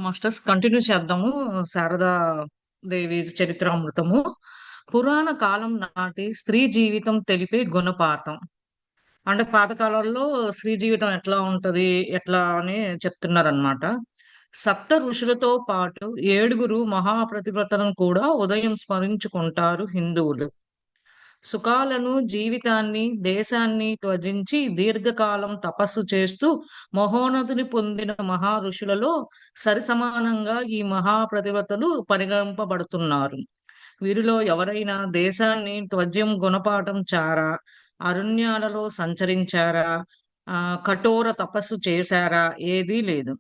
Masters continue చేద్దాము. శారదా దేవి చరిత్రామృతము. పురాణ కాలం నాటి స్త్రీ జీవితం తెలిపే గుణపాఠం. అంటే పాతకాలంలో స్త్రీ జీవితం ఎట్లా ఉంటది, ఎట్లా అని చెప్తున్నారనమాట. సప్త ఋషులతో పాటు ఏడుగురు మహాప్రతివ్రతలను కూడా ఉదయం స్మరించుకుంటారు హిందువులు. సుఖాలను, జీవితాన్ని, దేశాన్ని త్యజించి దీర్ఘకాలం తపస్సు చేస్తూ మహోన్నతిని పొందిన మహా ఋషులలో సరిసమానంగా ఈ మహాప్రతివ్రతలు పరిగణింపబడుతున్నారు. వీరిలో ఎవరైనా దేశాన్ని త్వజ్యం గుణపాఠం చారా, అరణ్యాలలో సంచరించారా, కఠోర తపస్సు చేశారా? ఏదీ లేదు.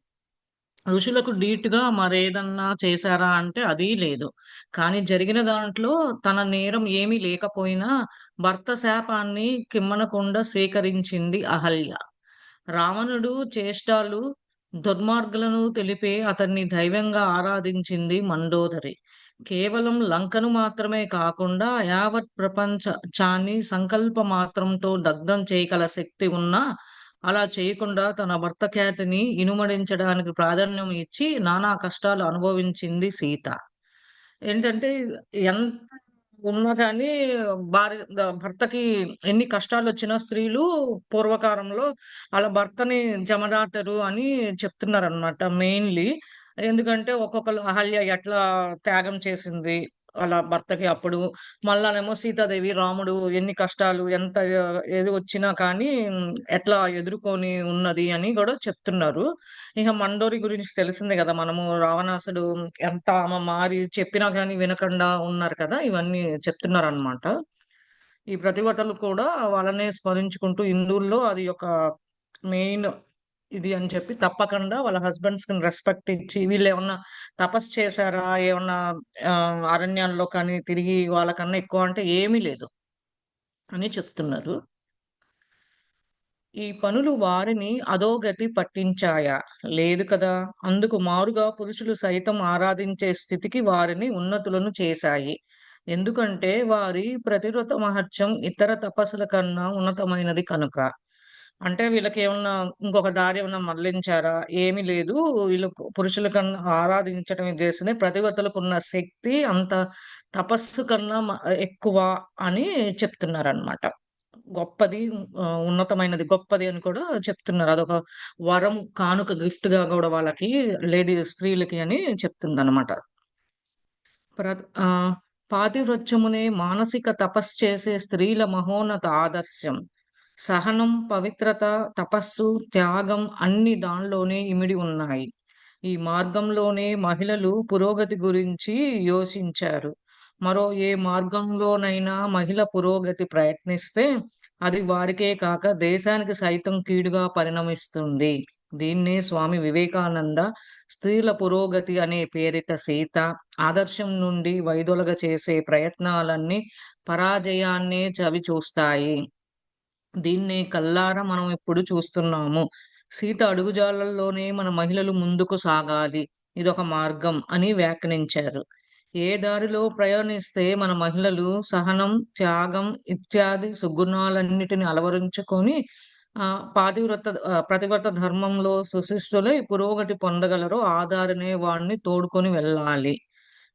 ఋషులకు ధీటుగా మరేదన్నా చేశారా అంటే అదీ లేదు. కానీ జరిగిన దాంట్లో తన నేరం ఏమీ లేకపోయినా భర్త శాపాన్ని కిమ్మనకుండా స్వీకరించింది అహల్య. రావణుడు చేష్టాలు, దుర్మార్గులను తెలిపే అతన్ని దైవంగా ఆరాధించింది మండోదరి. కేవలం లంకను మాత్రమే కాకుండా యావత్ ప్రపంచాన్ని సంకల్ప మాత్రంతో దగ్ధం చేయగల శక్తి ఉన్నా అలా చేయకుండా తన భర్త ఖ్యాతిని ఇనుమడించడానికి ప్రాధాన్యం ఇచ్చి నానా కష్టాలు అనుభవించింది సీత. ఏంటంటే ఎంత ఉన్నా కానీ భర్తకి ఎన్ని కష్టాలొచ్చినా స్త్రీలు పూర్వకాలంలో ఆళ్ళ భర్తని జమదాటరు అని చెప్తున్నారనమాట మెయిన్‌లీ. ఎందుకంటే ఒక్కొక్కళ్ళు అహల్య ఎట్లా త్యాగం చేసింది వాళ్ళ భర్తకి అప్పుడు. మళ్ళానేమో సీతాదేవి, రాముడు ఎన్ని కష్టాలు ఎంత ఏది వచ్చినా కానీ ఎట్లా ఎదుర్కొని ఉన్నది అని గూడా చెప్తున్నారు. ఇక మండోరి గురించి తెలిసిందే గదా! మనము రావణాసుడు ఎంత ఆమె మారి చెప్పినా గాని వినకుండా ఉన్నారు కదా! ఇవన్నీ చెప్తున్నారనమాట. ఈ ప్రతిభటనలు కూడా వాళ్ళనే స్మరించుకుంటూ హిందువుల్లో అది ఒక మెయిన్ ఇది అని చెప్పి తప్పకుండా వాళ్ళ హస్బెండ్స్‌కి రెస్పెక్ట్ ఇచ్చి వీళ్ళేమన్నా తపస్సు చేశారా? ఏమన్నా అరణ్యాల్లో కానీ తిరిగి వాళ్ళకన్నా ఎక్కువ అంటే ఏమీ లేదు అని చెప్తున్నారు. ఈ పనులు వారిని అధోగతి పట్టించాయా? లేదు కదా! అందుకు మారుగా పురుషులు సైతం ఆరాధించే స్థితికి వారిని ఉన్నతులను చేశాయి. ఎందుకంటే వారి ప్రతివ్రత మహత్యం ఇతర తపస్సుల కన్నా ఉన్నతమైనది కనుక. అంటే వీళ్ళకేమన్నా ఇంకొక దారి ఏమన్నా మళ్లించారా? ఏమీ లేదు. వీళ్ళు పురుషుల కన్నా ఆరాధించటం చేసింది. ప్రతివ్రతలకున్న శక్తి అంత తపస్సు కన్నా ఎక్కువ అని చెప్తున్నారనమాట. గొప్పది, ఉన్నతమైనది, గొప్పది అని కూడా చెప్తున్నారు. అదొక వరం, కానుక గిఫ్ట్‌గా గూడా వాళ్ళకి స్త్రీలకి అని చెప్తుందనమాట. ఆహ్, పాతివ్రత్యమునే మానసిక తపస్సు చేసే స్త్రీల మహోన్నత ఆదర్శం. సహనం, పవిత్రత, తపస్సు, త్యాగం అన్నీ దానిలోనే ఇమిడి ఉన్నాయి. ఈ మార్గంలోనే మహిళలు పురోగతి గురించి యోచించారు. మరో ఏ మార్గంలోనైనా మహిళ పురోగతి ప్రయత్నిస్తే అది వారికే కాక దేశానికి సైతం కీడుగా పరిణమిస్తుంది. దీన్నే స్వామి వివేకానంద స్త్రీల పురోగతి అనే పేరిట సీత ఆదర్శం నుండి వైదొలగ చేసే ప్రయత్నాలన్నీ పరాజయాన్నే చవిచూస్తాయి. దీన్ని కళ్ళారా మనం ఇప్పుడు చూస్తున్నాము. సీత అడుగుజాడల్లోనే మన మహిళలు ముందుకు సాగాలి. ఇదొక మార్గం అని వ్యాఖ్యానించారు. ఏ దారిలో ప్రయాణిస్తే మన మహిళలు సహనం, త్యాగం ఇత్యాది సుగుణాలన్నిటిని అలవరించుకొని ప్రతివ్రత ధర్మంలో సుశిష్టులై పురోగతి పొందగలరో ఆ దారినే వాడిని తోడుకొని వెళ్ళాలి.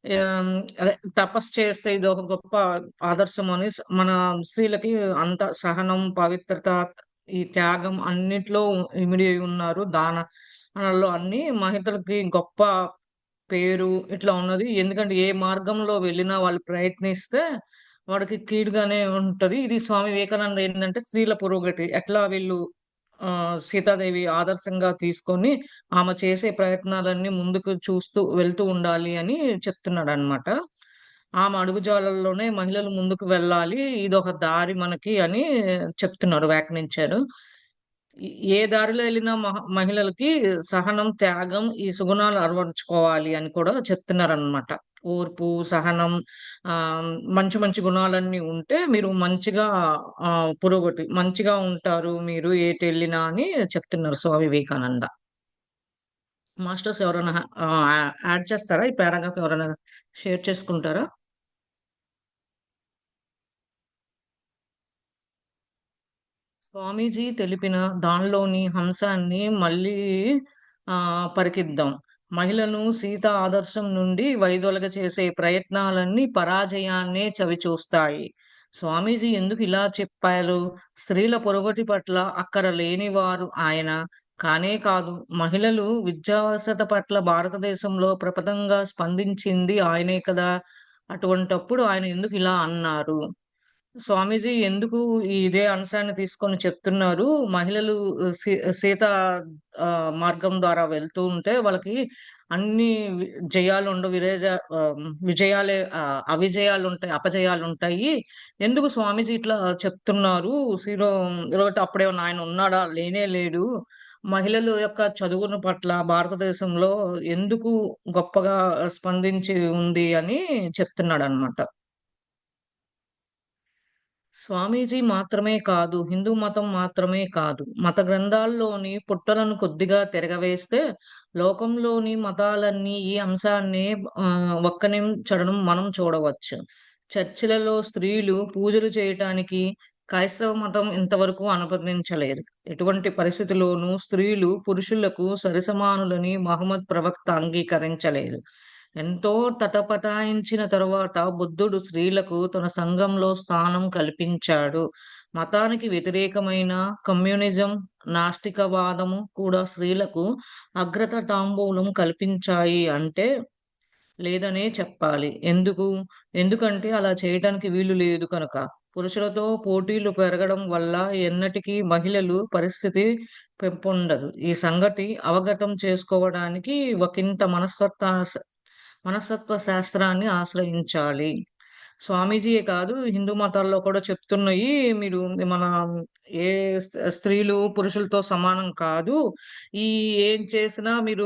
ఆహ్, అదే తపస్సు చేస్తే ఇదొక గొప్ప ఆదర్శం అని మన స్త్రీలకి అంత సహనం, పవిత్రత, ఈ త్యాగం అన్నిట్లో ఇమిడి ఉన్నారు. దానాల్లో అన్నీ మహిళలకి గొప్ప పేరు ఇట్లా ఉన్నది. ఎందుకంటే ఏ మార్గంలో వెళ్ళినా వాళ్ళు ప్రయత్నిస్తే వాడికి కీడుగానే ఉంటది. ఇది స్వామి వివేకానంద ఏంటంటే స్త్రీల పురోగతి ఎట్లా వీళ్ళు సీతాదేవి ఆదర్శంగా తీసుకొని ఆమె చేసే ప్రయత్నాలన్నీ ముందుకు చూస్తూ వెళ్తూ ఉండాలి అని చెప్తున్నాడన్నమాట. ఆమె అడుగుజాడల్లోనే మహిళలు ముందుకు వెళ్ళాలి. ఇదొక దారి మనకి అని చెప్తున్నారు, వ్యాఖ్యానించారు. ఏ దారిలో ఎళ్ళినా మహిళలకి సహనం, త్యాగం ఈ సుగుణాలు అలవరుచుకోవాలి అని కూడా చెప్తున్నారనమాట. ఓర్పు, సహనం, మంచి మంచి గుణాలన్నీ ఉంటే మీరు మంచిగా పురోగతి మంచిగా ఉంటారు మీరు ఎటెళ్ళినా అని చెప్తున్నారు స్వామి వివేకానంద. మాస్టర్స్ ఎవరైనా యాడ్ చేస్తారా? ఈ పారాగ్రాఫ్ ఎవరైనా షేర్ చేసుకుంటారా? స్వామీజీ తెలిపిన దానిలోని అంశాన్ని మళ్ళీ పరికిద్దాం. మహిళను సీత ఆదర్శం నుండి వైదొలగ చేసే ప్రయత్నాలన్నీ పరాజయాన్నే చవిచూస్తాయి. స్వామీజీ ఎందుకు ఇలా చెప్పారు? స్త్రీల పొరగటి పట్ల అక్కర లేనివారు ఆయన కానే కాదు. మహిళలు విద్యావసత పట్ల భారతదేశంలో ప్రపథంగా స్పందించింది ఆయనే కదా! అటువంటప్పుడు ఆయన ఎందుకు ఇలా అన్నారు? స్వామీజీ ఎందుకు ఇదే అంశాన్ని తీసుకొని చెప్తున్నారు. మహిళలు సీ సీతా మార్గం ద్వారా వెళ్తూ ఉంటే వాళ్ళకి అన్ని వి జయాలుండవు. విజయాలే అవిజయాలుంటాయి, అపజయాలుంటాయి. ఎందుకు స్వామీజీ ఇట్లా చెప్తున్నారు? లేకపోతే అప్పుడేమన్నా ఆయన ఉన్నాడా? లేనే లేడు. మహిళల యొక్క చదువుల పట్ల భారతదేశంలో ఎందుకు గొప్పగా స్పందించి ఉంది అని చెప్తున్నాడన్నమాట. స్వామీజీ మాత్రమే కాదు, హిందూ మతం మాత్రమే కాదు, మత గ్రంథాల్లోని పుట్టలను కొద్దిగా తిరగవేస్తే లోకంలోని మతాలన్నీ ఈ అంశాన్ని వక్కాణించడం మనం చూడవచ్చు. చర్చిలలో స్త్రీలు పూజలు చేయటానికి క్రైస్తవ మతం ఇంతవరకు అనుమతించలేదు. ఎటువంటి పరిస్థితిలోనూ స్త్రీలు పురుషులకు సరిసమానులని మహమ్మద్ ప్రవక్త అంగీకరించలేదు. ఎంతో తటపటాయించిన తరువాత బుద్ధుడు స్త్రీలకు తన సంఘంలో స్థానం కల్పించాడు. మతానికి వ్యతిరేకమైన కమ్యూనిజం, నాస్తికవాదము కూడా స్త్రీలకు తాంబూలం కల్పించాయి అంటే లేదనే చెప్పాలి. ఎందుకంటే అలా చేయటానికి వీలు లేదు కనుక. పురుషులతో పోటీలు పెరగడం వల్ల ఎన్నటికీ మహిళలు పరిస్థితి పెంపొందదు. ఈ సంగతి అవగతం చేసుకోవడానికి ఒకింత మనస్తత్వ శాస్త్రాన్ని ఆశ్రయించాలి. స్వామీజీయే కాదు, హిందూ మతాల్లో కూడా చెప్తున్నయి. మీరు మన ఏ స్త్రీలు పురుషులతో సమానం కాదు. ఈ ఏం చేసినా మీరు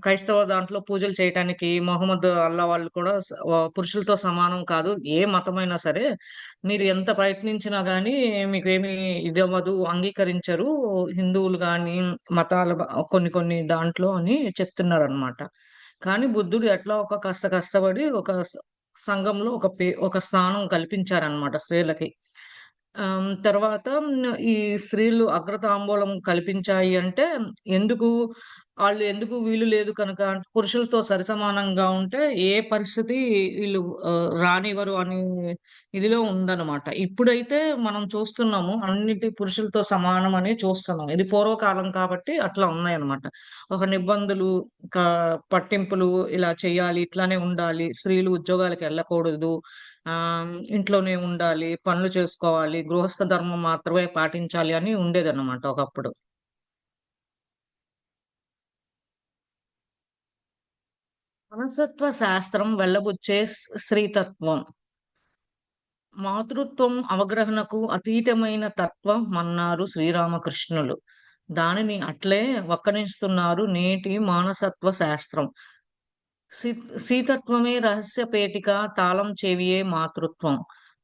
క్రైస్తవ దాంట్లో పూజలు చేయటానికి మొహమ్మద్ అల్లా వాళ్ళు కూడా పురుషులతో సమానం కాదు. ఏ మతమైనా సరే మీరు ఎంత ప్రయత్నించినా గానీ మీకేమి ఇదవ్వదు, అంగీకరించరు. హిందువులు గాని, మతాల కొన్ని కొన్ని దాంట్లో అని చెప్తున్నారనమాట. కానీ బుద్ధుడు ఎట్లా ఒక కష్టపడి ఒక సంఘంలో ఒక స్థానం కల్పించారనమాట స్త్రీలకి. తర్వాత ఈ స్త్రీలు అగ్రతాంబూలం కల్పించాయి అంటే ఎందుకు? ఎందుకు వీలు లేదు కనుక పురుషులతో సరిసమానంగా ఉంటే ఏ పరిస్థితి వీళ్ళు రానివ్వరు అని ఇదిలో ఉందన్నమాట. ఇప్పుడైతే మనం చూస్తున్నాము పురుషులతో సమానం అని చూస్తున్నాం. ఇది పూర్వకాలం కాబట్టి అట్లా ఉన్నాయన్నమాట. ఒక నిబంధనలు, కా పట్టింపులు ఇలా చేయాలి, ఇట్లానే ఉండాలి, స్త్రీలు ఉద్యోగాలకెళ్ళకూడదు, ఇంట్లోనే ఉండాలి, పనులు చేసుకోవాలి, గృహస్థ ధర్మం మాత్రమే పాటించాలి అని ఉండేదన్నమాట ఒకప్పుడు. మనస్తత్వ శాస్త్రం వెల్లబుచ్చే స్త్రీతత్వం. మాతృత్వం అవగ్రహణకు అతీతమైన తత్వం అన్నారు శ్రీరామకృష్ణులు. దానిని అట్లే వక్కణిస్తున్నారు నేటి మానసత్వ శాస్త్రం. సీ సీతత్వమే రహస్య పేటిక, తాళం చెవియే మాతృత్వం.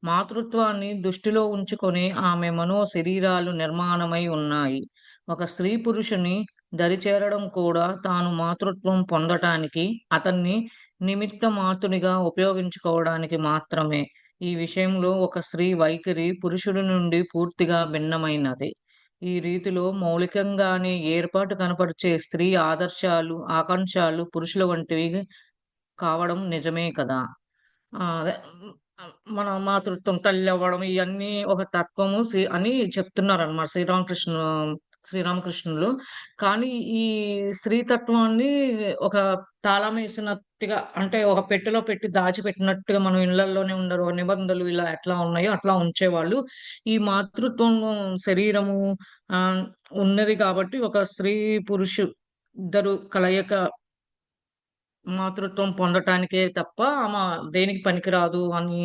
మాతృత్వాన్ని దృష్టిలో ఉంచుకొని ఆమె శరీరాలు నిర్మాణమై ఉన్నాయి. ఒక స్త్రీ పురుషుని దరిచేరడం కూడా తాను మాతృత్వం పొందటానికి, అతన్ని నిమిత్త మాతునిగా ఉపయోగించుకోవడానికి మాత్రమే. ఈ విషయంలో ఒక స్త్రీ వైఖరి పురుషుడి నుండి పూర్తిగా భిన్నమైనది. ఈ రీతిలో మౌలికంగానే ఏర్పాటు కనపరిచే స్త్రీ ఆదర్శాలు, ఆకాంక్షలు పురుషుల వంటివి కావడం నిజమే కదా! అదే మన మాతృత్వం, తల్లవ్వడం ఇయన్నీ ఒక తత్వము అని చెప్తున్నారనమాట శ్రీరామకృష్ణులు. కానీ ఈ స్త్రీ తత్వాన్ని ఒక తాళమేసినట్టుగా అంటే ఒక పెట్టెలో పెట్టి దాచిపెట్టినట్టుగా మనం ఇళ్ళల్లోనే ఉండరు. నిబంధనలు ఇలా ఎట్లా ఉన్నాయో అట్లా ఉంచేవాళ్ళు. ఈ మాతృత్వం శరీరము ఆహ్, ఉన్నది కాబట్టి ఒక స్త్రీ, ఇద్దరు కలయిక మాతృత్వం పొందటానికే తప్ప దేనికి పనికిరాదు అని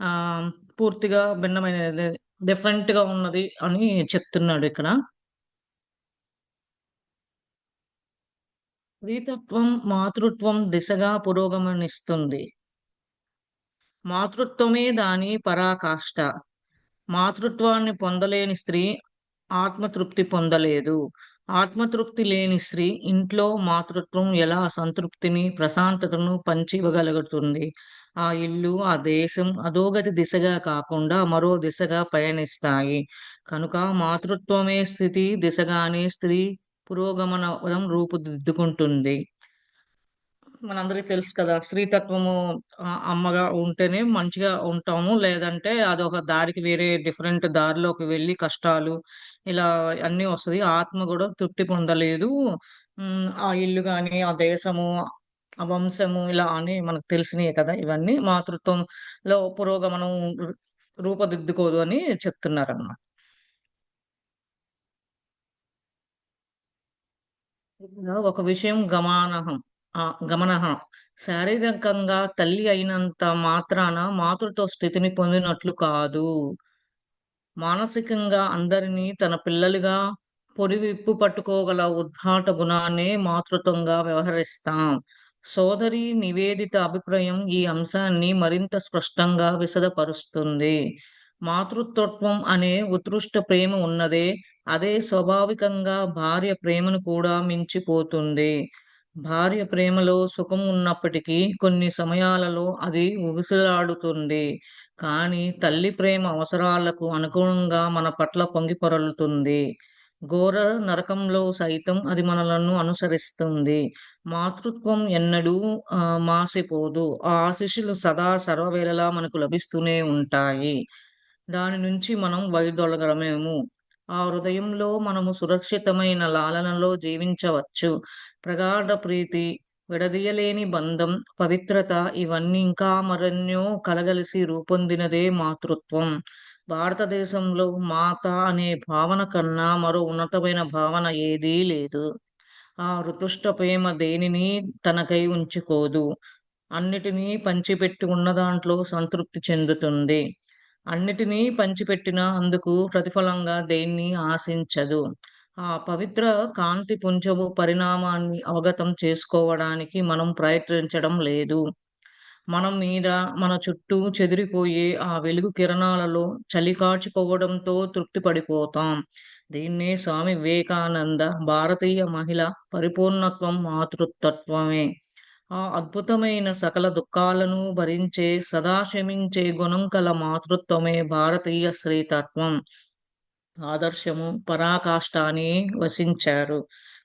ఆహ్, పూర్తిగా భిన్నమైనది, డిఫరెంట్‌గా ఉన్నది అని చెప్తున్నాడిక్కడ. స్త్రీతత్వం మాతృత్వం దిశగా పురోగమనిస్తుంది. మాతృత్వమే దాని పరాకాష్ట. మాతృత్వాన్ని పొందలేని స్త్రీ ఆత్మతృప్తి పొందలేదు. ఆత్మతృప్తి లేని స్త్రీ ఇంట్లో మాతృత్వం ఎలా సంతృప్తిని, ప్రశాంతతను పంచి ఇవ్వగలుగుతుంది? ఆ ఇల్లు, ఆ దేశం అధోగతి దిశగా కాకుండా మరో దిశగా పయనిస్తాయి. కనుక మాతృత్వమే స్థితి దిశగానే స్త్రీ పురోగమనం రూపుదిద్దుకుంటుంది. మనందరికి తెలుసు కదా! స్త్రీతత్వము అమ్మగా ఉంటేనే మంచిగా ఉంటాము. లేదంటే అదొక దారికి వేరే డిఫరెంట్ దారిలోకి వెళ్లి కష్టాలు ఇలా అన్నీ వస్తది. ఆత్మ గూడా తృప్తి పొందలేదు. ఆ ఇల్లు గాని, ఆ దేశము, ఆ వంశము ఇలా అని మనకు తెలిసినయే కదా! ఇవన్నీ మాతృత్వంలో పురోగమనం రూపుదిద్దుకోదు అని చెప్తున్నారన్నమాట. ఇక్కడ ఒక విషయం గమనహ శారీరకంగా తల్లి అయినంత మాత్రాన మాతృత్వ స్థితిని పొందినట్లు కాదు. మానసికంగా అందరినీ తన పిల్లలుగా పొడివిప్పు పట్టుకోగల ఉద్ధాట గుణాన్నే మాతృత్వంగా వ్యవహరిస్తాం. సోదరి నివేదిత అభిప్రాయం ఈ అంశాన్ని మరింత స్పష్టంగా విశదపరుస్తుంది. మాతృత్వం అనే ఉత్కృష్ట ప్రేమ ఉన్నదే, అదే స్వాభావికంగా భార్య ప్రేమను కూడా మించిపోతుంది. భార్య ప్రేమలో సుఖం ఉన్నప్పటికీ కొన్ని సమయాలలో అది ఊగిసలాడుతుంది. కానీ తల్లి ప్రేమ అవసరాలకు అనుగుణంగా మన పట్ల పొంగిపొరలుతుంది. ఘోర నరకంలో సైతం అది మనలను అనుసరిస్తుంది. మాతృత్వం ఎన్నడూ మాసిపోదు. ఆ ఆశీస్సులు సదా సర్వవేళలా మనకు లభిస్తూనే ఉంటాయి. దాని నుంచి మనం వైదొలగలేము. ఆ హృదయంలో మనము సురక్షితమైన లాలనలో జీవించవచ్చు. ప్రగాఢ ప్రీతి, విడదీయలేని బంధం, పవిత్రత ఇవన్నీ ఇంకా మరెన్నో కలగలిసి రూపొందినదే మాతృత్వం. భారతదేశంలో మాత అనే భావన కన్నా మరో ఉన్నతమైన భావన ఏదీ లేదు. ఆ ఋతుష్ట ప్రేమ దేనిని తనకై ఉంచుకోదు. అన్నిటినీ పంచిపెట్టి ఉన్న దాంట్లో సంతృప్తి చెందుతుంది. అన్నిటినీ పంచిపెట్టినా అందుకు ప్రతిఫలంగా దేన్ని ఆశించదు. ఆ పవిత్ర కాంతి పుంజపు పరిణామాన్ని అవగతం చేసుకోవడానికి మనం ప్రయత్నించడం లేదు. మనం మీద, మన చుట్టూ చెదిరిపోయే ఆ వెలుగు కిరణాలలో చలి కాచుకోవడంతో తృప్తి పడిపోతాం. దీన్నే స్వామి వివేకానంద భారతీయ మహిళ పరిపూర్ణత్వం మాతృతత్వమే. ఆ అద్భుతమైన సకల దుఃఖాలను భరించే, సదా క్షమించే గుణం కల మాతృత్వమే భారతీయ స్త్రీతత్వం. ఆదర్శము, పరాకాష్ట అని వసించారు.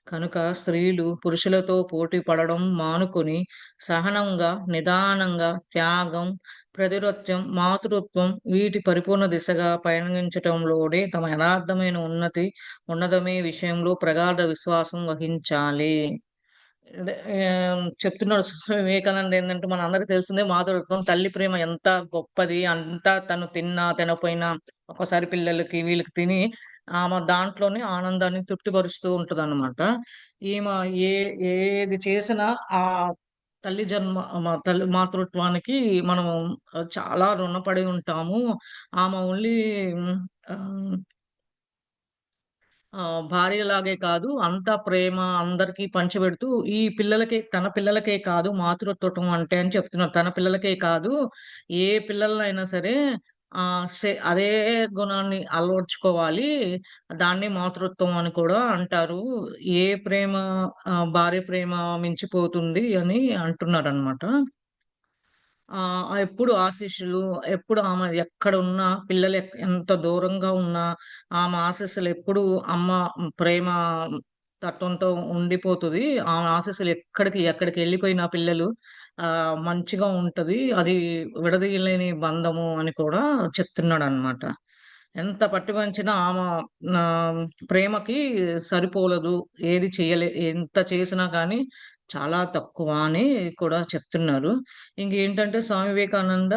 కనుక స్త్రీలు పురుషులతో పోటీ పడడం మానుకొని సహనంగా, నిదానంగా త్యాగం, ప్రతిరత్యం, మాతృత్వం వీటి పరిపూర్ణ దిశగా పయనించటంలోనే తమ యథార్థమైన ఉన్నతమే విషయంలో ప్రగాఢ విశ్వాసం వహించాలి. అదే చెప్తున్నాడు స్వామి వివేకానంద ఏందంటే మనందరికి తెలిసిందే మాతృత్వం. తల్లి ప్రేమ ఎంత గొప్పది. అంతా తను తిన్నా, తినపోయినా ఒక్కోసారి పిల్లలకి, వీళ్ళకి తిని ఆమె దాంట్లోనే ఆనందాన్ని తృప్తిపరుస్తూ ఉంటదనమాట. ఈమె ఏ ఏది చేసినా ఆ తల్లి జన్మ తల్లి మాతృత్వానికి మనం చాలా రుణపడి ఉంటాము. ఆమె ఓన్లీ ఆహ్ భార్యలాగే కాదు, అంతా ప్రేమ అందరికీ పంచిపెడుతూ, ఈ పిల్లలకే తన పిల్లలకే కాదు మాతృత్వం అంటే అని చెప్తున్నారు. తన పిల్లలకే కాదు, ఏ పిల్లలనైనా సరే అదే గుణాన్ని అలవరుచుకోవాలి. దాన్నే మాతృత్వం అని కూడా అంటారు. ఏ ప్రేమ భార్య ప్రేమ మించిపోతుంది అని అంటున్నారనమాట. ఎప్పుడు ఆశీస్సులు, ఎప్పుడు ఆమె ఎక్కడున్నా, పిల్లలు ఎంత దూరంగా ఉన్నా, ఆమె ఆశీస్సులు ఎప్పుడూ అమ్మ ప్రేమ తత్వంతో ఉండిపోతది. ఆమె ఆశీస్సులు ఎక్కడికెళ్ళిపోయినా పిల్లలు మంచిగా ఉంటది. అది విడదీయలేని బంధము అని కూడా చెప్తున్నాడనమాట. ఎంత పట్టి పంచినా ఆమె ప్రేమకి సరిపోలదు. ఎంత చేసినా కానీ చాలా తక్కువ అని కూడా చెప్తున్నారు. ఇంకేంటంటే స్వామి వివేకానంద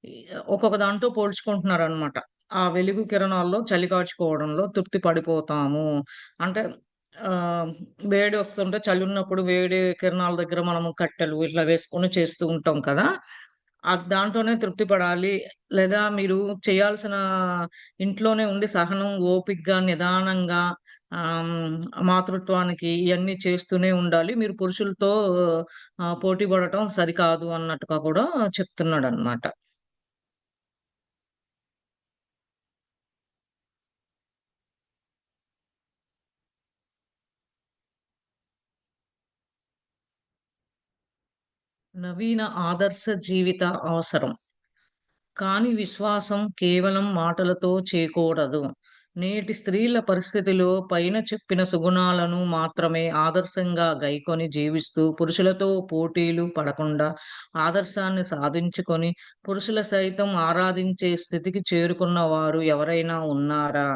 ఈ ఒక్కొక్క దాంతో పోల్చుకుంటున్నారనమాట. ఆ వెలుగు కిరణాల్లో చలి కాచుకోవడంలో తృప్తి పడిపోతాము. అంటే ఆహ్, వేడొస్తుంటే చలున్నప్పుడు వేడి కిరణాల దగ్గర మనము కట్టెలు ఇట్లా వేసుకొని చేస్తూ ఉంటాం కదా! దాంతోనే తృప్తి పడాలి. లేదా మీరు చేయాల్సిన ఇంట్లోనే ఉండి సహనం, ఓపికగా, నిదానంగా మాతృత్వానికి ఇయన్నీ చేస్తూనే ఉండాలి. మీరు పురుషులతో పోటీ పడటం సరికాదు అన్నట్టుగా కూడా చెప్తున్నాడన్నమాట. నవీన ఆదర్శ జీవిత అవసరం. కానీ విశ్వాసం కేవలం మాటలతో చేకూడదు. నేటి స్త్రీల పరిస్థితిలో పైన చెప్పిన సుగుణాలను మాత్రమే ఆదర్శంగా గైకొని జీవిస్తూ పురుషులతో పోటీలు పడకుండా ఆదర్శాన్ని సాధించుకొని పురుషుల సైతం ఆరాధించే స్థితికి చేరుకున్న వారు ఎవరైనా ఉన్నారా?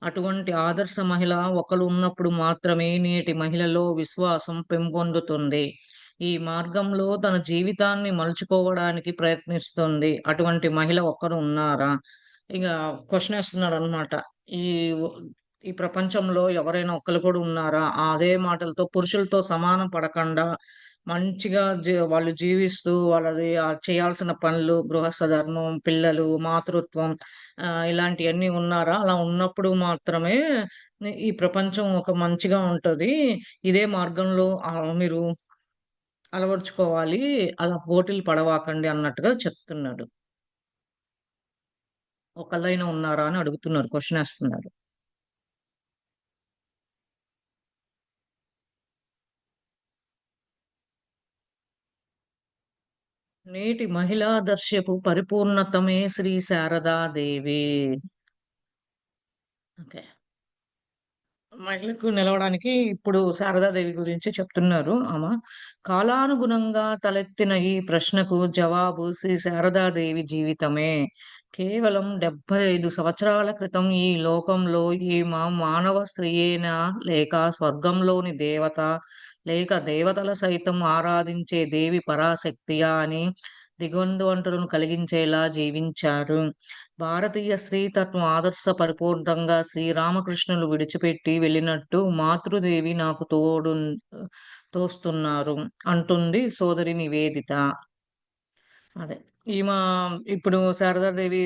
అటువంటి ఆదర్శ మహిళ ఒకరు ఉన్నప్పుడు మాత్రమే నేటి మహిళలో విశ్వాసం పెంపొందుతుంది. ఈ మార్గంలో తన జీవితాన్ని మలుచుకోవడానికి ప్రయత్నిస్తుంది. అటువంటి మహిళ ఒక్కరు ఉన్నారా? ఇక క్వెషన్ ఏస్తున్నాడనమాట. ఈ ఈ ప్రపంచంలో ఎవరైనా ఒక్కళ్ళు కూడా ఉన్నారా? అదే మాటలతో పురుషులతో సమానం పడకండా మంచిగా వాళ్ళు జీవిస్తూ వాళ్ళది చేయాల్సిన పనులు, గృహస్థ ధర్మం, పిల్లలు, మాతృత్వం ఇలాంటియన్నీ ఉన్నారా? అలా ఉన్నప్పుడు మాత్రమే ఈ ప్రపంచం ఒక మంచిగా ఉంటది. ఇదే మార్గంలో మీరు అలవరుచుకోవాలి. అలా పోటీలు పడవాకండి అన్నట్టుగా చెప్తున్నాడు. ఒకళ్ళైనా ఉన్నారా అని అడుగుతున్నారు. క్వెషన్ ఏస్తున్నారు. నేటి మహిళాదర్శపు పరిపూర్ణతమే శ్రీ శారదాదేవి. ఓకే. మహిళకు నిలవడానికి ఇప్పుడు శారదాదేవి గురించి చెప్తున్నారు కాలానుగుణంగా తలెత్తిన ఈ ప్రశ్నకు జవాబు శ్రీ శారదాదేవి జీవితమే. కేవలం 75 సంవత్సరాల క్రితం ఈ లోకంలో ఈమె మానవ స్త్రీయేనా? లేక స్వర్గంలోని దేవత? లేక దేవతల సైతం ఆరాధించే దేవి పరాశక్తియా అని దిగ్భ్రాంతులను కలిగించేలా జీవించారు. భారతీయ స్త్రీతత్వం ఆదర్శ పరిపూర్ణంగా శ్రీరామకృష్ణులు విడిచిపెట్టి వెళ్ళినట్టు మాతృదేవి నాకు తోస్తున్నారు అంటుంది సోదరి నివేదిత. అదే. ఈమా ఇప్పుడు శారదాదేవి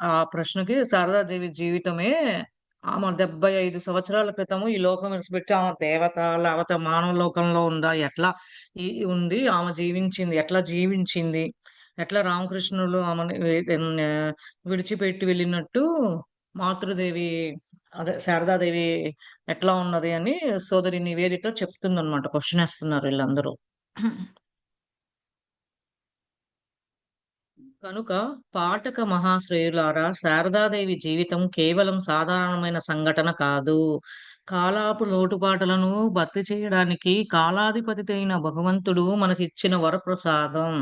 ఆ ప్రశ్నకి శారదాదేవి జీవితమే ఆమె 75 సంవత్సరాల క్రితము ఈ లోకం విడిచిపెట్టి ఆమె దేవత లేకపోతే మానవ లోకంలో ఉందా? ఎట్లా ఉంది? ఆమె జీవించింది. ఎట్లా జీవించింది? ఎట్లా రామకృష్ణులు ఆమెని విడిచిపెట్టి వెళ్ళినట్టు మాతృదేవి అదే శారదాదేవి ఎట్లా ఉన్నది అని సోదరి నివేదిత చెప్తుందన్నమాట. క్వెషన్ ఏస్తున్నారు వీళ్ళందరూ. కనుక పాఠక మహాశ్రేయులారా శారదాదేవి జీవితం కేవలం సాధారణమైన సంఘటన కాదు. కాలాపు లోటుపాట్లను భర్తీ చేయడానికి కాలాధిపతి అయిన భగవంతుడు మనకిచ్చిన వరప్రసాదం.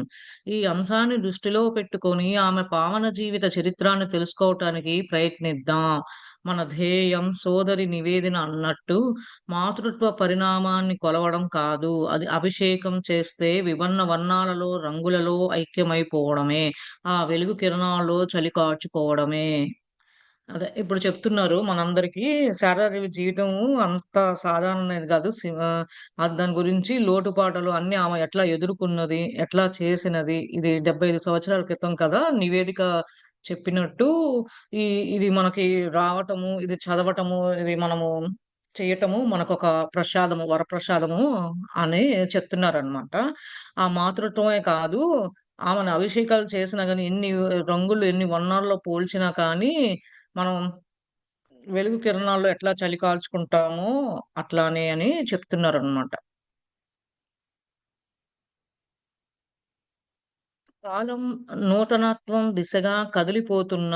ఈ అంశాన్ని దృష్టిలో పెట్టుకొని ఆమె పావన జీవిత చరిత్రను తెలుసుకోవటానికి ప్రయత్నిద్దాం. మన ధ్యేయం సోదరి నివేదన అన్నట్టు మాతృత్వ పరిణామాన్ని కొలవడం కాదు. అది అభిషేకం చేస్తే విభిన్న వర్ణాలలో, రంగులలో ఐక్యమైపోవడమే. ఆ వెలుగు కిరణాల్లో చలి కార్చుకోవడమే. అదే ఇప్పుడు చెప్తున్నారు మనందరికీ శారదాదేవి జీవితము అంత సాధారణమైనది కాదు. దాని గురించి లోటుపాటులు అన్నీ ఆమె ఎట్లా ఎదుర్కొన్నది, ఎట్లా చేసినది. ఇది 75 సంవత్సరాల క్రితం కదా! నివేదిక చెప్పినట్టు ఈ ఇది మనకి రావటము, ఇది చదవటము, ఇది మనము చేయటము మనకొక ప్రసాదము, వరప్రసాదము అని చెప్తున్నారనమాట. ఆ మాతృత్వమే కాదు ఆమెను అభిషేకాలు చేసినా గాని, ఎన్ని రంగులు, ఎన్ని వర్ణాల్లో పోల్చినా కానీ, మనం వెలుగు కిరణాల్లో ఎట్లా చలి కాల్చుకుంటామో అట్లానే అని చెప్తున్నారనమాట. కాలం నూతనత్వం దిశగా కదిలిపోతున్న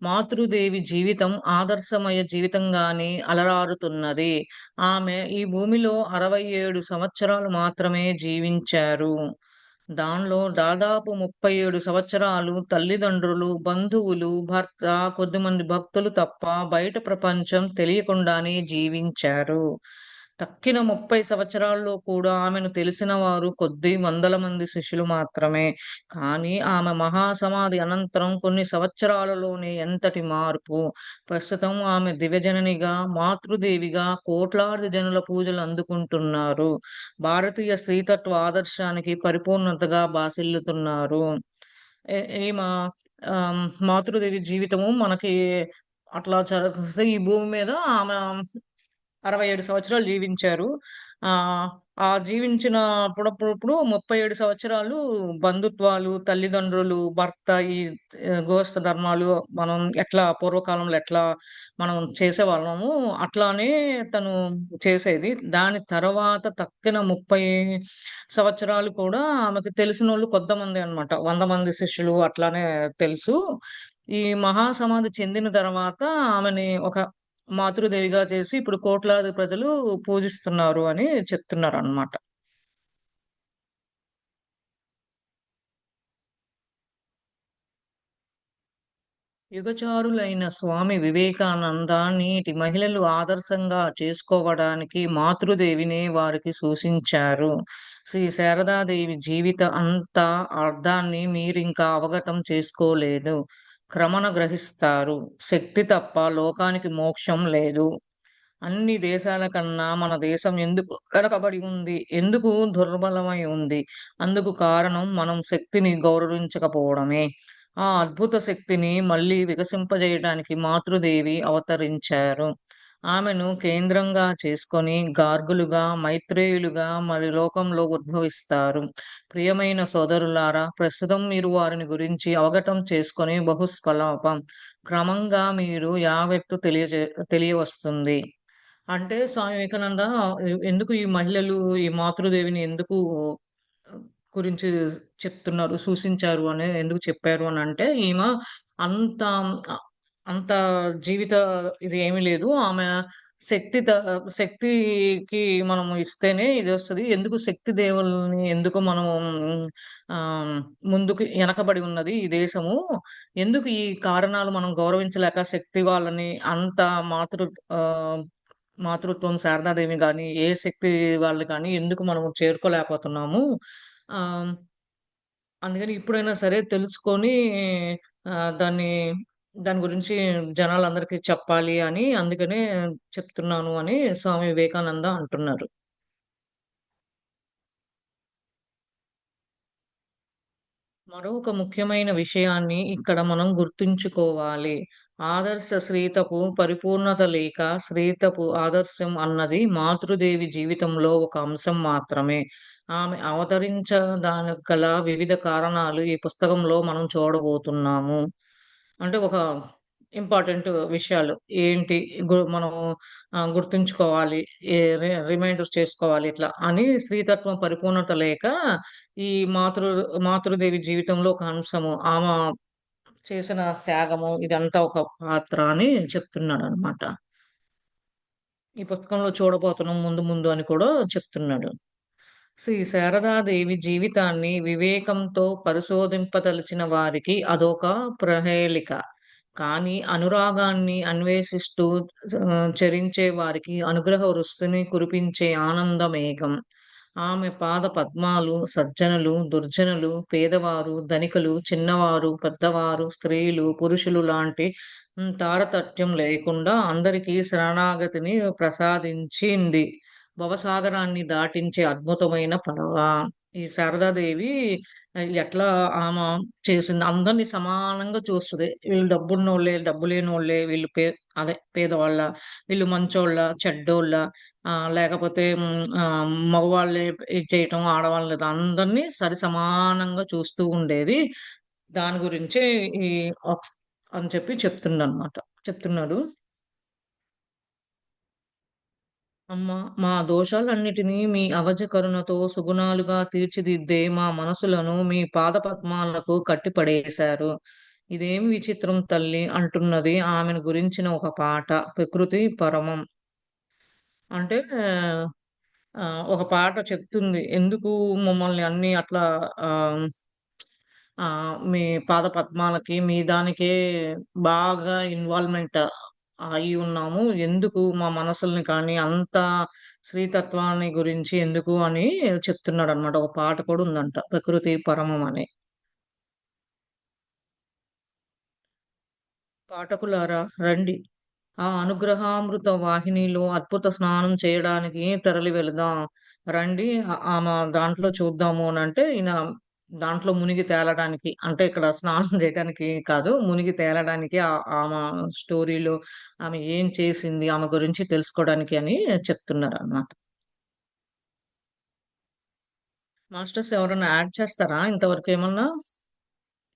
మాతృదేవి జీవితం ఆదర్శమయ జీవితంగానే అలరారుతున్నది. ఆమె ఈ భూమిలో 67 సంవత్సరాలు మాత్రమే జీవించారు. దానిలో దాదాపు 37 సంవత్సరాలు తల్లిదండ్రులు, బంధువులు, భర్త, కొద్దిమంది భక్తులు తప్ప బయట ప్రపంచం తెలియకుండానే జీవించారు. తక్కిన 30 సంవత్సరాల్లో కూడా ఆమెను తెలిసిన వారు కొద్ది వందల మంది శిష్యులు మాత్రమే. కానీ ఆమె మహాసమాధి అనంతరం కొన్ని సంవత్సరాలలోనే ఎంతటి మార్పు! ప్రస్తుతం ఆమె దివ్యజననిగా, మాతృదేవిగా కోట్లాది జనుల పూజలు అందుకుంటున్నారు. భారతీయ స్త్రీతత్వ ఆదర్శానికి పరిపూర్ణతగా బాసిల్లుతున్నారు. ఈమె మాతృదేవి జీవితము మనకి అట్లా ఈ భూమి మీద ఆమె 67 సంవత్సరాలు జీవించారు. ఆహ్, ఆ జీవించిన అప్పుడప్పుడప్పుడు 37 సంవత్సరాలు బంధుత్వాలు, తల్లిదండ్రులు, భర్త ఈ గృహస్థ ధర్మాలు మనం ఎట్లా పూర్వకాలంలో ఎట్లా మనం చేసేవాళ్ళమో అట్లానే తను చేసేది. దాని తర్వాత తక్కిన 30 సంవత్సరాలు కూడా ఆమెకు తెలిసినోళ్ళు కొంతమందే అన్నమాట. 100 మంది శిష్యులు అట్లానే తెలుసు. ఈ మహాసమాధి చెందిన తర్వాత ఆమెని ఒక మాతృదేవిగా చేసి ఇప్పుడు కోట్లాది ప్రజలు పూజిస్తున్నారు అని చెప్తున్నారనమాట. యుగచారులైన స్వామి వివేకానంద నేటి మహిళలు ఆదర్శంగా చేసుకోవడానికి మాతృదేవినే వారికి సూచించారు. శ్రీ శారదాదేవి జీవిత అంత అర్థాన్ని మీరింకా అవగతం చేసుకోలేదు. క్రమణ గ్రహిస్తారు. శక్తి తప్ప లోకానికి మోక్షం లేదు. అన్ని దేశాల కన్నా మన దేశం ఎందుకు వెనకబడి ఉంది? ఎందుకు దుర్బలమై ఉంది? అందుకు కారణం మనం శక్తిని గౌరవించకపోవడమే. ఆ అద్భుత శక్తిని మళ్ళీ వికసింపజేయడానికి మాతృదేవి అవతరించారు. ఆమెను కేంద్రంగా చేసుకొని గార్గులుగా, మైత్రేయులుగా మరి లోకంలో ఉద్భవిస్తారు. ప్రియమైన సోదరులారా, ప్రస్తుతం మీరు వారిని గురించి అవగతం చేసుకొని బహుస్వల్పం. క్రమంగా మీరు యావత్తు తెలియవస్తుంది. అంటే స్వామి వివేకానంద ఎందుకు ఈ మహిళలు ఈ మాతృదేవిని ఎందుకు గురించి చెప్తున్నారు, సూచించారు అని ఎందుకు చెప్పారు అనంటే, ఈమె అంత అంత జీవిత ఇది ఏమీ లేదు. ఆమె శక్తి త శక్తికి మనం ఇస్తేనే ఇదొస్తది. ఎందుకు శక్తి దేవుల్ని ఎందుకు మనము ఆహ్, ముందుకు ఎనకబడి ఉన్నది ఈ దేశము. ఎందుకు ఈ కారణాలు మనం గౌరవించలేక శక్తి వాళ్ళని అంత ఆహ్ మాతృత్వం శారదాదేవి గాని, ఏ శక్తి వాళ్ళు కానీ ఎందుకు మనము చేరుకోలేకపోతున్నాము. ఆహ్, అందుకని ఇప్పుడైనా సరే తెలుసుకొని దాన్ని దాని గురించి జనాలందరికీ చెప్పాలి అని అందుకనే చెప్తున్నాను అని స్వామి వివేకానంద అంటున్నారు. మరొక ముఖ్యమైన విషయాన్ని ఇక్కడ మనం గుర్తుంచుకోవాలి. ఆదర్శ శ్రీతపు పరిపూర్ణత లేక శ్రీతపు ఆదర్శం అన్నది మాతృదేవి జీవితంలో ఒక అంశం మాత్రమే. ఆమె అవతరించడానికి గల వివిధ కారణాలు ఈ పుస్తకంలో మనం చూడబోతున్నాము. అంటే ఒక ఇంపార్టెంట్ విషయాలు ఏంటి మనం గుర్తుంచుకోవాలి. రిమైండర్ చేసుకోవాలి ఇట్లా అని స్త్రీతత్వం పరిపూర్ణత లేక ఈ మాతృదేవి జీవితంలో ఒక అంశము. చేసిన త్యాగము ఇదంతా ఒక పాత్ర అని చెప్తున్నాడనమాట. ఈ పుస్తకంలో చూడబోతున్నాం ముందు ముందు అని కూడా చెప్తున్నాడు. శ్రీ శారదాదేవి జీవితాన్ని వివేకంతో పరిశోధింపదలిచిన వారికి అదొక ప్రహేళిక. కానీ అనురాగాన్ని అన్వేషిస్తూ చరించే వారికి అనుగ్రహ వృష్టిని కురిపించే ఆనందమేఘం. ఆమె పాద పద్మాలు సజ్జనులు, దుర్జనులు, పేదవారు, ధనికులు, చిన్నవారు, పెద్దవారు, స్త్రీలు, పురుషులు లాంటి తారతత్యం లేకుండా అందరికీ శరణాగతిని ప్రసాదించింది. భవసాగరాన్ని దాటించే అద్భుతమైన పడవ. ఈ శారదాదేవి ఎట్లా ఆమె చేసింది అందరిని సమానంగా చూస్తది. వీళ్ళు డబ్బున్నోళ్ళే, డబ్బు లేనోళ్ళే, వీళ్ళు పేదవాళ్ళ, వీళ్ళు మంచోళ్ళ, చెడ్డోళ్ళ, లేకపోతే మగవాళ్ళే ఇది చేయటం, ఆడవాళ్ళు లేదా అందరిని సరిసమానంగా చూస్తూ ఉండేది. దాని గురించే ఈ ఆక్స్ అని చెప్పి చెప్తున్నాడు. అమ్మా! మా దోషాలన్నిటినీ మీ అవజ కరుణతో సుగుణాలుగా తీర్చిదిద్దే మా మనసులను మీ పాదపద్మాలకు కట్టిపడేశారు. ఇదేమి విచిత్రం తల్లి అంటున్నది ఆమెను గురించిన ఒక పాట. ప్రకృతి పరమం. అంటే ఒక పాట చెప్తుంది. ఎందుకు మమ్మల్ని అన్నీ అట్లా ఆహ్, మీ పాద పద్మాలకి, మీ దానికే బాగా ఇన్వాల్వ్‌మెంట్ అయి ఉన్నాము. ఎందుకు మా మనసుల్ని కానీ అంత శ్రీతత్వాన్ని గురించి ఎందుకు అని చెప్తున్నాడన్నమాట. ఒక పాట కూడా ఉందంట. 'ప్రకృతి పరమం' అని. పాఠకులారా రండి. ఆ అనుగ్రహామృత వాహినిలో అద్భుత స్నానం చేయడానికి తరలి వెళదాం. రండి ఆమె దాంట్లో చూద్దాము అనంటే, ఈయన దాంట్లో మునిగి తేలడానికి అంటే ఇక్కడ స్నానం చేయటానికి కాదు. మునిగి తేలడానికి ఆమె స్టోరీలో ఆమె ఏం చేసింది, ఆమె గురించి తెలుసుకోవడానికి అని చెప్తున్నారనమాట. మాస్టర్స్ ఎవరన్నా యాడ్ చేస్తారా? ఇంతవరకు ఏమన్నా?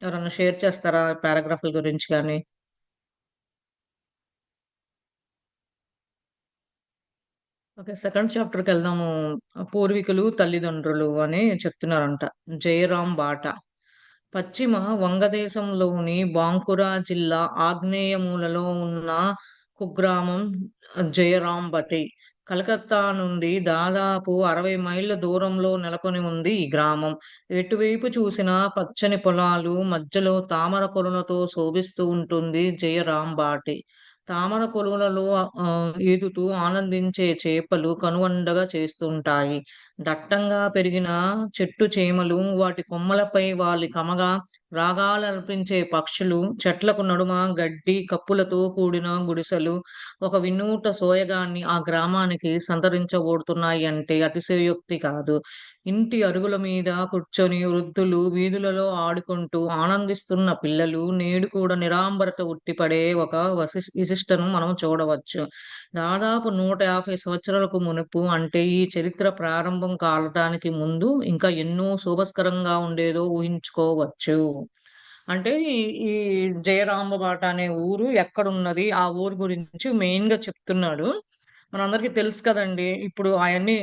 ఎవరన్నా షేర్ చేస్తారా పారాగ్రాఫ్‌ల గురించి గాని? ఓకే. సెకండ్ చాప్టర్‌కెళ్దాము. పూర్వీకులు, తల్లిదండ్రులు అని చెప్తున్నారంట. 'జయరాం బాట'. పశ్చిమ వంగదేశంలోని బాంకురా జిల్లా ఆగ్నేయ మూలలో ఉన్న కుగ్రామం జయరాంబటి. కలకత్తా నుండి దాదాపు 60 మైళ్ళ దూరంలో నెలకొని ఉంది ఈ గ్రామం. ఎటువైపు చూసినా పచ్చని పొలాలు, మధ్యలో తామర కొలనుతో శోభిస్తూ ఉంటుంది జయరాంబాటి. తామర కొలువులలో ఈదుతూ ఆనందించే చేపలు కనువిందుగా చేస్తుంటాయి. దట్టంగా పెరిగిన చెట్టు చేమలు, వాటి కొమ్మలపై వాలి కమగా రాగాలర్పించే పక్షులు, చెట్లకు నడుమ గడ్డి కప్పులతో కూడిన గుడిసెలు ఒక వినూత్న సోయగాన్ని ఆ గ్రామానికి సంతరించబోతున్నాయంటే అతిశయోక్తి కాదు. ఇంటి అరుగుల మీద కూర్చొని వృద్ధులు, వీధులలో ఆడుకుంటూ ఆనందిస్తున్న పిల్లలు, నేడు కూడా నిరాంబరత ఉట్టిపడే ఒక విశిష్టను మనం చూడవచ్చు. దాదాపు 150 సంవత్సరాలకు మునుపు, అంటే ఈ చరిత్ర ప్రారంభం కావటానికి ముందు ఇంకా ఎన్నో శోభస్కరంగా ఉండేదో ఊహించుకోవచ్చు. అంటే ఈ జయరామబాట అనే ఊరు ఎక్కడున్నది? ఆ ఊరు గురించి మెయిన్‌గా చెప్తున్నాడు. మనందరికీ తెలుసు కదండీ! ఇప్పుడు అయన్నీ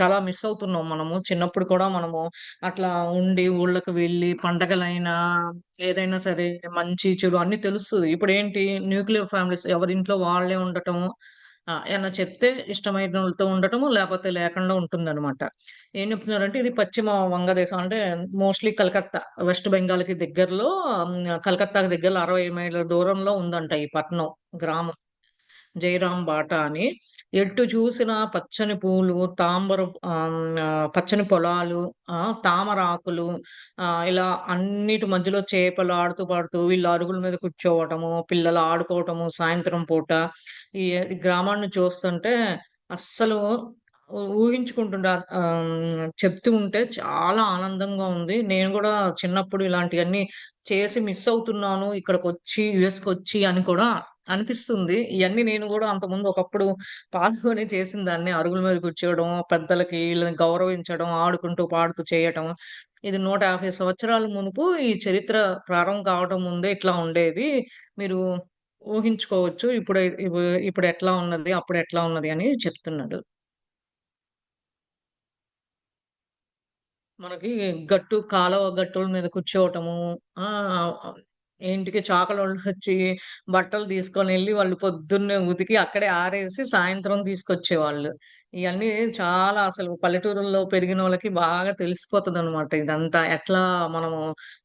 చాలా మిస్ అవుతున్నాం మనము. చిన్నప్పుడు కూడా మనము అట్లా ఉండి ఊళ్ళకి వెళ్ళి పండగలైనా, ఏదైనా సరే మంచి, చెడు అన్నీ తెలుస్తది. ఇప్పుడేంటి న్యూక్లియర్ ఫ్యామిలీస్ ఎవరింట్లో వాళ్ళే ఉండటము. ఏమన్నా చెప్తే ఇష్టమైనోళ్ళతో ఉండటము, లేపోతే లేకుండా ఉంటుందనమాట. ఏం చెప్తున్నారంటే ఇది పశ్చిమ వంగదేశం అంటే మోస్ట్‌లీ కలకత్తా, వెస్ట్ బెంగాల్‌కి దగ్గరలో కలకత్తాకి దగ్గరలో 60 మైళ్ళ దూరంలో ఉందంట ఈ పట్టణం, గ్రామం. జయరాం బాట అని. ఎటు చూసినా పచ్చని పూలు, పచ్చని పొలాలు, తామరాకులు, ఇలా అన్నిటి మధ్యలో చేపలు ఆడుతూ పాడుతూ వీళ్ళు అరుగుల మీద కూర్చోవటము, పిల్లలు ఆడుకోవటము సాయంత్రం పూట. ఈ గ్రామాన్ని చూస్తుంటే అస్సలు ఊహించుకుంటుంటే చెప్తూ ఉంటే చాలా ఆనందంగా ఉంది. నేను గూడా చిన్నప్పుడు ఇలాంటియన్నీ చేసి మిస్ అవుతున్నాను ఇక్కడికొచ్చి, యూఎస్‌కొచ్చి అని కూడా అనిపిస్తుంది. ఇయన్నీ నేను గూడా అంతకుముందు ఒకప్పుడు పాల్గొని చేసిందాన్ని. అరుగుల మీద కూర్చోవడం, పెద్దలకి ఈళ్ళని గౌరవించడం, ఆడుకుంటూ, పాడుతూ చేయటం. ఇది 150 సంవత్సరాల మునుపు ఈ చరిత్ర ప్రారంభం కావడం ముందే ఇట్లా ఉండేది. మీరు ఊహించుకోవచ్చు. ఇప్పుడెట్లా ఉన్నది, అప్పుడెట్లా ఉన్నది అని చెప్తున్నాడు. మనకి కాలవ గట్టుల మీద కూర్చోవటము. ఆహ్, ఇంటికి చాకలోళ్ళొచ్చి బట్టలు తీసుకొనెళ్ళి వాళ్ళు పొద్దున్నే ఉతికి అక్కడే ఆరేసి సాయంత్రం తీసుకొచ్చేవాళ్ళు. ఇయన్నీ చాలా అసలు పల్లెటూరుల్లో పెరిగినోళ్ళకి బాగా తెలిసిపోతదనమాట ఇదంతా. ఎట్లా మనము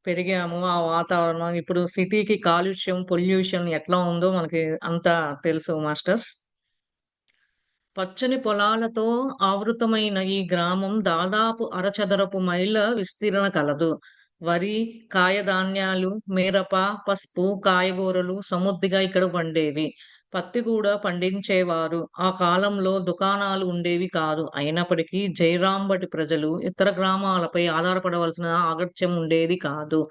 పెరిగాము, ఆ వాతావరణం ఇప్పుడు సిటీకి కాలుష్యం, పొల్యూషన్ ఎట్లా ఉందో మనకి అంతా తెలుసు మాస్టర్స్. పచ్చని పొలాలతో ఆవృతమైన ఈ గ్రామం దాదాపు అరచదరపు మైళ్ళ విస్తీర్ణ కలదు. వరి, కాయధాన్యాలు, మిరప, పసుపు, కాయగూరలు సమృద్ధిగా ఇక్కడ పండేవి. పత్తి కూడా పండించేవారు. ఆ కాలంలో దుకాణాలు ఉండేవి కాదు. అయినప్పటికీ జైరాంబటి ప్రజలు ఇతర గ్రామాలపై ఆధారపడవలసిన అగత్యం ఉండేది కాదు.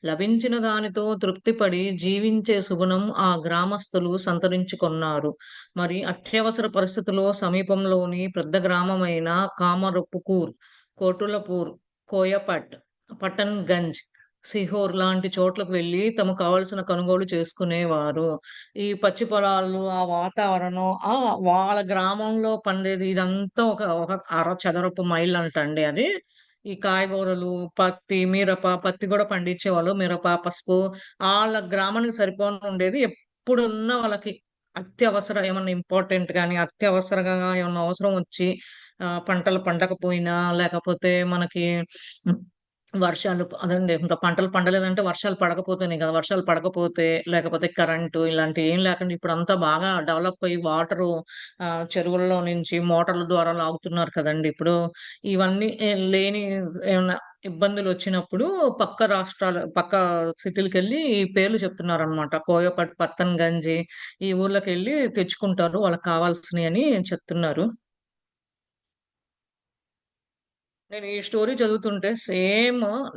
లభించిన దానితో తృప్తిపడి జీవించే సుగుణం ఆ గ్రామస్తులు సంతరించుకొన్నారు. మరి అత్యవసర పరిస్థితుల్లో సమీపంలోని పెద్ద గ్రామమైన కామరుపుకూర్, కోటులపూర్, కోయపట్, పట్టణ్‌గంజ్, సిహోర్ లాంటి చోట్లకు వెళ్లి తమకు కావాల్సిన కొనుగోలు చేసుకునేవారు. ఈ పచ్చి పొలాలు, ఆ వాతావరణం, వాళ్ళ గ్రామంలో పండేది ఇదంతా ఒక ఒక అర చదరపు మైలంటండి అది. ఈ కాయగూరలు, పత్తి, మిరప, పత్తి గూడా పండించేవాళ్ళు. మిరప, పసుపు ఆళ్ళ గ్రామానికి సరిపోనుండేది. ఎప్పుడున్నా వాళ్ళకి అత్యవసర ఏమన్నా ఇంపార్టెంట్ గాని, అత్యవసరంగా ఏమన్నా అవసరం వచ్చి పంటలు పండకపోయినా, లేకపోతే మనకి హ్మ్, అదండి ఇంకా పంటలు పండలేదంటే వర్షాలు పడకపోతేనే కదా! వర్షాలు పడకపోతే, లేకపోతే కరెంటు ఇలాంటివి ఏం లేకుండా ఇప్పుడంతా బాగా డెవలప్ అయ్యి చెరువుల్లో నుంచి మోటార్ల ద్వారా లాగుతున్నారు కదండీ! ఇప్పుడు ఇవన్నీ లేని ఏమన్నా ఇబ్బందులొచ్చినప్పుడు పక్క సిటీలకెళ్ళి ఈ పేర్లు చెప్తున్నారనమాట. కోయపట్, పత్తన్‌గంజి ఈ ఊర్లకెళ్ళి తెచ్చుకుంటారు. వాళ్ళకి కావాల్సినయని చెప్తున్నారు. నేను ఈ స్టోరీ చదువుతుంటే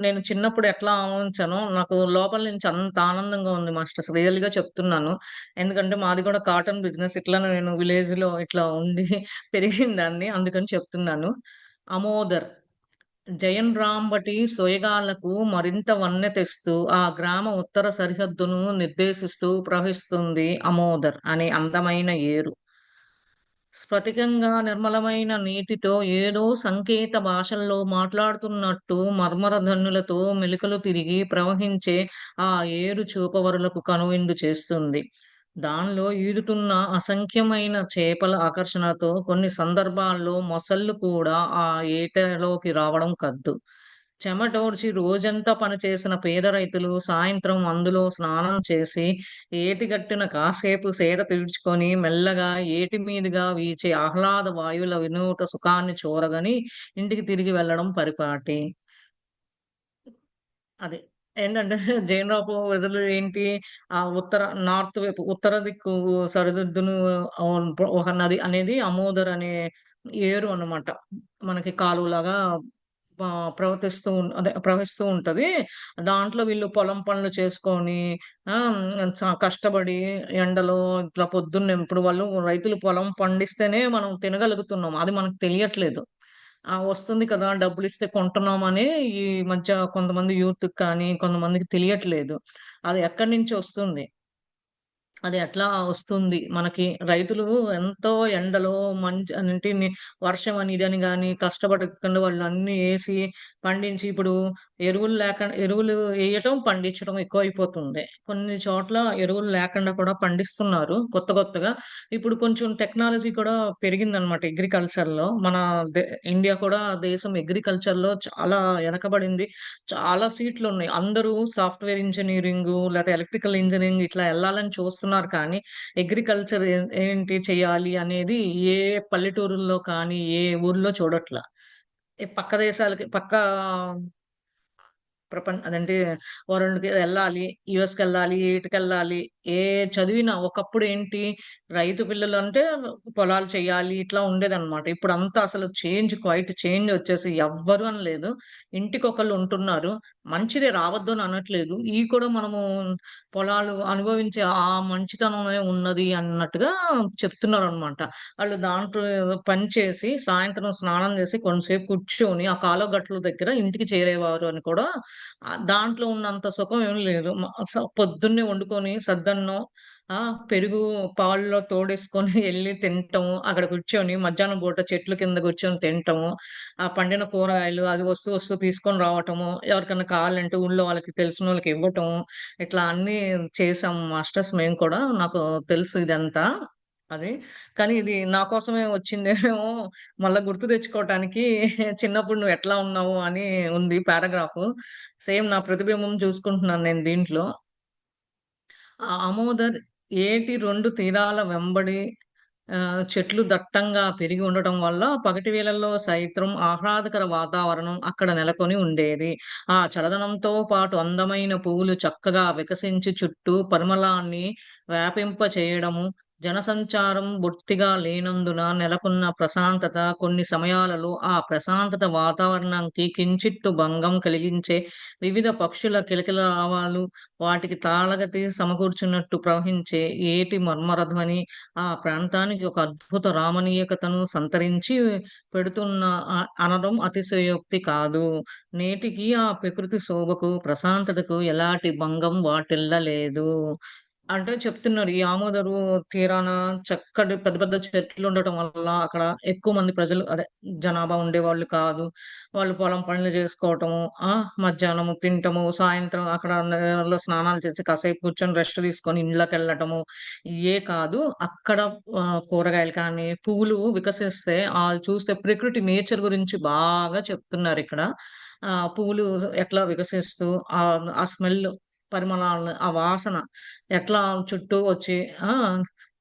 నేను చిన్నప్పుడు ఎట్లా ఆలోచించానో నాకు లోపల నుంచి అంత ఆనందంగా ఉంది మాస్టర్స్. రియల్‌గా చెప్తున్నాను. ఎందుకంటే మాది కూడా కాటన్ బిజినెస్. ఇట్లనే నేను విలేజ్‌లో ఇట్లా ఉండి పెరిగిందాన్ని. అందుకని చెప్తున్నాను. అమోదర్ జయన్ రాంబటి సోయగాలకు మరింత వన్నె తెస్తూ ఆ గ్రామ ఉత్తర సరిహద్దును నిర్దేశిస్తూ ప్రవహిస్తుంది అమోదర్ అనే అందమైన ఏరు. స్ఫటికంగా నిర్మలమైన నీటితో ఏదో సంకేత భాషల్లో మాట్లాడుతున్నట్టు మర్మర ధ్వనులతో మెలికలు తిరిగి ప్రవహించే ఆ ఏరు చూపవరులకు కనువిందు చేస్తుంది. దానిలో ఈదుతున్న అసంఖ్యమైన చేపల ఆకర్షణతో కొన్ని సందర్భాల్లో మొసళ్ళు కూడా ఆ ఏటలోకి రావడం కద్దు. చెమటోడ్చి రోజంతా పనిచేసిన పేద రైతులు సాయంత్రం అందులో స్నానం చేసి ఏటిగట్టున కాసేపు సేద తీర్చుకొని మెల్లగా ఏటి మీదుగా వీచే ఆహ్లాద వాయువుల వినూత సుఖాన్ని చూరగని ఇంటికి తిరిగి వెళ్ళడం పరిపాటి. అదే. ఏంటంటే జైనరపు వెసలు ఏంటి ఉత్తర నార్త్ వైపు ఉత్తర దిక్కు సరిహద్దును ఒక నది అనేది అమోదర్ అనే ఏరు అన్నమాట. మనకి కాలువలాగా అదే ప్రవహిస్తూ ఉంటది. దాంట్లో వీళ్ళు పొలం పనులు చేసుకొని కష్టపడి ఎండలో ఇట్లా పొద్దున్నే ఇప్పుడు వాళ్ళు రైతులు పొలం పండిస్తేనే మనం తినగలుగుతున్నాం. అది మనకు తెలియట్లేదు. వస్తుంది కదా! డబ్బులిస్తే కొంటున్నామని ఈ మధ్య కొంతమంది యూత్‌కి కానీ, కొంతమందికి తెలియట్లేదు. అది ఎక్కడి నుంచొస్తుంది. అది ఎట్లా వస్తుంది? మనకి రైతులు ఎంతో ఎండలో అంటే వర్షం అని ఇదని గాని కష్టపడకుండా వాళ్ళు అన్నీ ఏసి పండించి ఇప్పుడు ఎరువులు ఎయటం, పండించడం ఎక్కువైపోతుంది. కొన్ని చోట్ల ఎరువులు లేకుండా కూడా పండిస్తున్నారు కొత్తగా. ఇప్పుడు కొంచెం టెక్నాలజీ కూడా పెరిగిందనమాట అగ్రికల్చర్‌లో. మన దె ఇండియా కూడా దేశం అగ్రికల్చర్‌లో చాలా వెనకబడింది. చాలా సీట్లున్నాయి. అందరూ సాఫ్ట్‌వేర్ ఇంజినీరింగు లేతే ఎలక్ట్రికల్ ఇంజినీరింగ్ ఇట్లా ఎళ్ళాలని చూస్తున్నారు కానీ, అగ్రికల్చర్ ఏంటి చేయాలి అనేది ఏ పల్లెటూరుల్లో కానీ, ఏ ఊర్లో చూడట్ల. ఈ పక్క దేశాలకి అదంటే వరల్డ్‌కి ఎళ్ళాలి. యూఎస్‌కెళ్ళాలి, ఈటికెళ్ళాలి. ఏ చదివినా ఒకప్పుడేంటి రైతు పిల్లలంటే పొలాలు చేయాలి ఇట్లా ఉండేదనమాట. ఇప్పుడంతా అసలు క్వైట్ చేంజ్ వచ్చేసి ఎవ్వరు అనలేదు. ఇంటికొకళ్ళు ఉంటున్నారు. మంచిదే రావద్దు అని అనట్లేదు. ఇయి కూడా మనము పొలాలు అనుభవించే ఆ మంచితనమే ఉన్నది అన్నట్టుగా చెప్తున్నారనమాట. ఆళ్ళు దాంట్లో పని చేసి సాయంత్రం స్నానం చేసి కొంతసేపు కూర్చొని ఆ కాలువ గట్ల దగ్గర ఇంటికి చేరేవారు అని కూడా దాంట్లో ఉన్నంత సుఖం ఏమి లేదు. పొద్దున్నే వండుకొని సద్దన్నం, పెరుగు పాల్లో తోడేసుకొని ఎళ్లి తినటము, అక్కడ కూర్చొని మధ్యాహ్నం పూట చెట్ల కింద కూర్చొని తినటము, ఆ పండిన కూరగాయలు అది వస్తూ తీసుకొని రావటము, ఎవరికన్నా కావాలంటే ఊళ్ళో వాళ్ళకి తెలిసినోళ్ళకి ఇవ్వటము, ఇట్లా అన్నీ చేసాం మాస్టర్స్ మేము కూడా. నాకు తెలుసు ఇదంతా. అది. కానీ ఇది నా కోసమే వచ్చిందేమో మళ్ళా గుర్తు తెచ్చుకోవటానికి చిన్నప్పుడు నువ్వెట్లా ఉన్నావు అని ఉంది పారాగ్రాఫు. సేమ్ నా ప్రతిబింబం చూసుకుంటున్నాను నేను దీంట్లో. ఆమోదర్ ఏటి 2 తీరాల వెంబడి చెట్లు దట్టంగా పెరిగి ఉండటం వల్ల పగటి వేళల్లో సైతం ఆహ్లాదకర వాతావరణం అక్కడ నెలకొని ఉండేది. ఆ చల్లదనంతో పాటు అందమైన పువ్వులు చక్కగా వికసించి చుట్టూ పరిమళాన్ని వ్యాపింపచేయడము, జనసంచారం బొత్తిగా లేనందున నెలకొన్న ప్రశాంతత కొన్ని సమయాలలో ఆ ప్రశాంతత వాతావరణానికి కించిత్తు భంగం కలిగించే వివిధ పక్షుల కిలకిలరావాలు, వాటికి తాళగతి సమకూర్చున్నట్టు ప్రవహించే ఏటి మర్మరధ్వని ఆ ప్రాంతానికి ఒక అద్భుత రామణీయకతను సంతరించి పెడుతున్న అనడం అతిశయోక్తి కాదు. నేటికి ఆ ప్రకృతి శోభకు, ప్రశాంతతకు ఎలాంటి భంగం వాటిల్లలేదు. అంటే చెప్తున్నారు. ఈ ఆమోదరు తీరాన చక్కటి పెద్ద పెద్ద చెట్లుండటం వల్ల అక్కడ ఎక్కువ మంది ప్రజలు అదే జనాభా ఉండేవాళ్ళు కాదు. వాళ్ళు పొలం పనులు జేసుకోవటము, మధ్యాహ్నము తింటము, సాయంత్రం అక్కడ నదిలో స్నానాలు చేసి కాసేపు కూర్చొని రెస్ట్ తీసుకొని ఇండ్లకెళ్ళటము. ఇయ్యే కాదు అక్కడ కూరగాయలు కానీ, పువ్వులు వికసిస్తే చూస్తే ప్రకృతి నేచర్ గురించి బాగా చెప్తున్నారిక్కడ. పువ్వులు ఎట్లా వికసిస్తూ ఆ స్మెల్ పరిమళాలను, ఆ వాసన ఎట్లా చుట్టూ వచ్చి ఆ!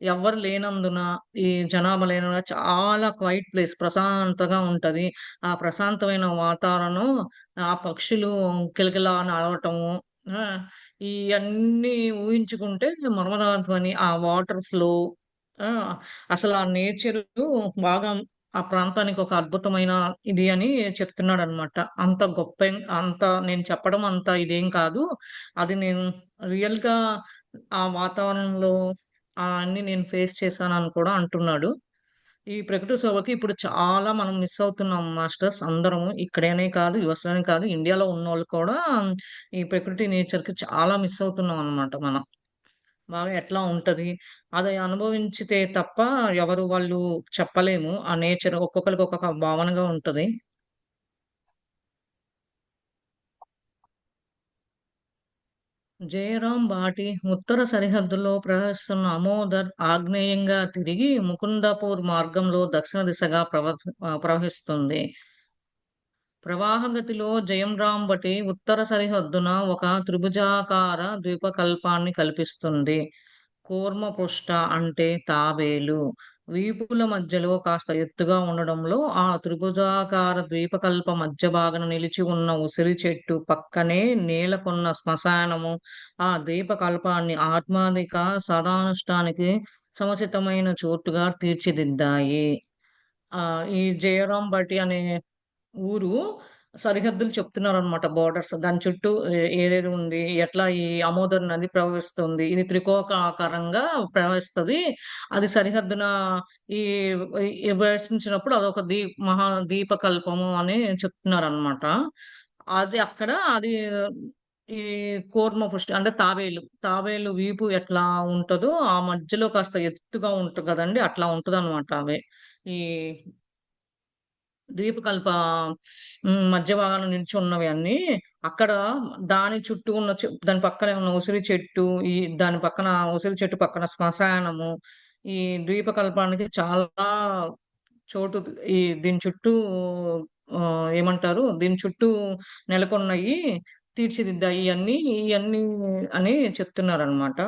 ఎవ్వరు లేనందున, ఈ జనాభా లేనందున చాలా క్వైట్ ప్లేస్ ప్రశాంతంగా ఉంటది. ఆ ప్రశాంతమైన వాతావరణం, ఆ పక్షులు కిలకిలా అని అరవటము, ఆ! ఇయన్నీ ఊహించుకుంటే మర్మరా ధ్వని, ఆ వాటర్ ఫ్లో, ఆ! అసలు ఆ నేచరు బాగా ఆ ప్రాంతానికి ఒక అద్భుతమైన ఇది అని చెప్తున్నాడనమాట. అంత నేను చెప్పడం అంత ఇదేం కాదు. అది నేను రియల్‌గా ఆ వాతావరణంలో అన్నీ నేను ఫేస్ చేశానని కూడా అంటున్నాడు. ఈ ప్రకృతి సోబకి ఇప్పుడు చాలా మనం మిస్ అవుతున్నాం మాస్టర్స్ అందరము. ఇక్కడనే కాదు, యూఎస్‌లోనే కాదు, ఇండియాలో ఉన్నోళ్ళు కూడా ఈ ప్రకృతి నేచర్‌కి చాలా మిస్ అవుతున్నాం అన్నమాట మనం. బాగా ఎట్లా ఉంటది? అది అనుభవించితే తప్ప ఎవరు వాళ్ళు చెప్పలేము. ఆ నేచర్ ఒక్కొక్కళ్ళకి ఒక్కొక్క భావనగా ఉంటది. జయరాం బాటి ఉత్తర సరిహద్దులో ప్రవహిస్తున్న అమోదర్ ఆగ్నేయంగా తిరిగి ముకుందాపూర్ మార్గంలో దక్షిణ దిశగా ప్రవహిస్తుంది. ప్రవాహగతిలో జయంరాంబటి ఉత్తర సరిహద్దున ఒక త్రిభుజాకార ద్వీపకల్పాన్ని కల్పిస్తుంది. కూర్మపుష్ట అంటే తాబేలు. వీపుల మధ్యలో కాస్త ఎత్తుగా ఉండడంలో ఆ త్రిభుజాకార ద్వీపకల్ప మధ్య భాగన నిలిచి ఉన్న ఉసిరి చెట్టు పక్కనే నేలకొన్న శ్మశానము ఆ ద్వీపకల్పాన్ని ఆత్మాధిక సదానుష్ఠానికి సముచితమైన చోటుగా తీర్చిదిద్దాయి. ఈ జయరాం భటి అనే ఊరు సరిహద్దులు చెప్తున్నారనమాట. బోర్డర్స్ దాని చుట్టూ ఏదేది ఉంది, ఎట్లా ఈ అమోదర్ నది ప్రవహిస్తుంది, ఇది త్రికోణాకారంగా ప్రవహిస్తది. అది సరిహద్దున ఈ ప్రవేశించినప్పుడు అదొక మహా దీపకల్పము అని చెప్తున్నారనమాట. అది అక్కడ అది ఈ కూర్మ పుష్టి అంటే తాబేలు వీపు ఎట్లా ఉంటదో ఆ మధ్యలో కాస్త ఎత్తుగా ఉంటది కదండి, అట్లా ఉంటదన్నమాట. అవే ఈ ద్వీపకల్ప మధ్య భాగాన నిల్చున్నవి అన్నీ అక్కడ. దాని చుట్టూ ఉన్న దాని పక్కనే ఉన్న ఉసిరి చెట్టు, ఈ దాని పక్కన ఉసిరి చెట్టు పక్కన శ్మశానము ఈ ద్వీపకల్పానికి చాలా చోటు. దీని చుట్టూ ఏమంటారు, దీని చుట్టూ నెలకొన్నయి తీర్చిదిద్దాయి ఇవన్నీ అని చెప్తున్నారనమాట.